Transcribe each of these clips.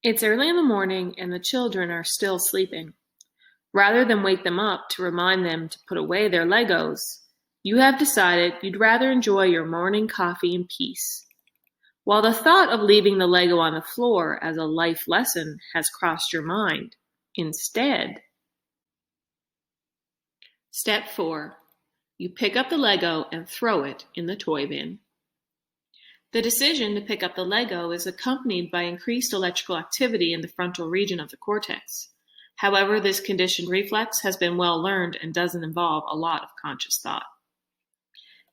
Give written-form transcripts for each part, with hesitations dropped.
It's early in the morning and the children are still sleeping. Rather than wake them up to remind them to put away their Legos, you have decided you'd rather enjoy your morning coffee in peace. While the thought of leaving the Lego on the floor as a life lesson has crossed your mind, instead, Step 4. You pick up the Lego and throw it in the toy bin. The decision to pick up the Lego is accompanied by increased electrical activity in the frontal region of the cortex. However, this conditioned reflex has been well learned and doesn't involve a lot of conscious thought.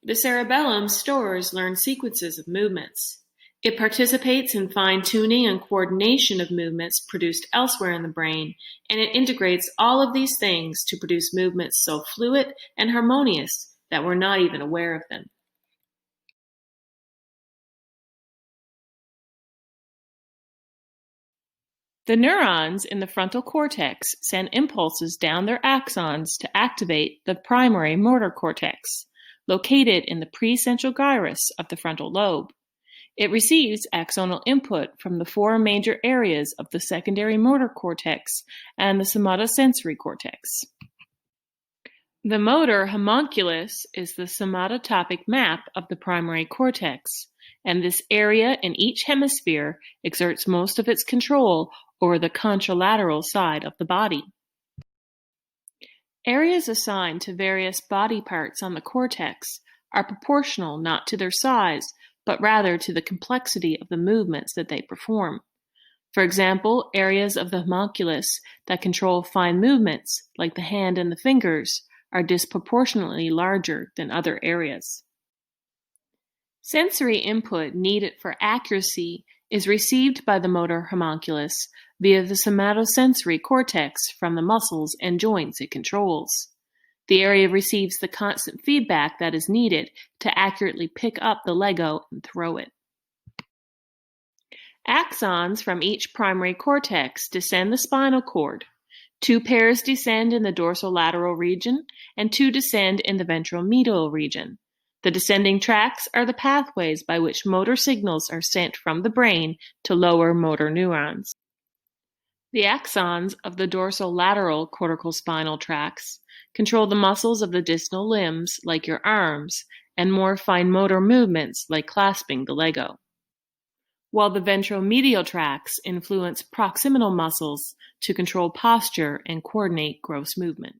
The cerebellum stores learned sequences of movements. It participates in fine-tuning and coordination of movements produced elsewhere in the brain, and it integrates all of these things to produce movements so fluid and harmonious that we're not even aware of them. The neurons in the frontal cortex send impulses down their axons to activate the primary motor cortex, located in the precentral gyrus of the frontal lobe. It receives axonal input from the four major areas of the secondary motor cortex and the somatosensory cortex. The motor homunculus is the somatotopic map of the primary cortex, and this area in each hemisphere exerts most of its control over the contralateral side of the body. Areas assigned to various body parts on the cortex are proportional not to their size, but rather to the complexity of the movements that they perform. For example, areas of the homunculus that control fine movements, like the hand and the fingers, are disproportionately larger than other areas. Sensory input needed for accuracy is received by the motor homunculus via the somatosensory cortex from the muscles and joints it controls. The area receives the constant feedback that is needed to accurately pick up the Lego and throw it. Axons from each primary cortex descend the spinal cord. 2 pairs descend in the dorsolateral region, and 2 descend in the ventromedial region. The descending tracks are the pathways by which motor signals are sent from the brain to lower motor neurons. The axons of the dorsolateral cortical spinal tracts control the muscles of the distal limbs, like your arms, and more fine motor movements, like clasping the Lego, while the ventromedial tracts influence proximal muscles to control posture and coordinate gross movement.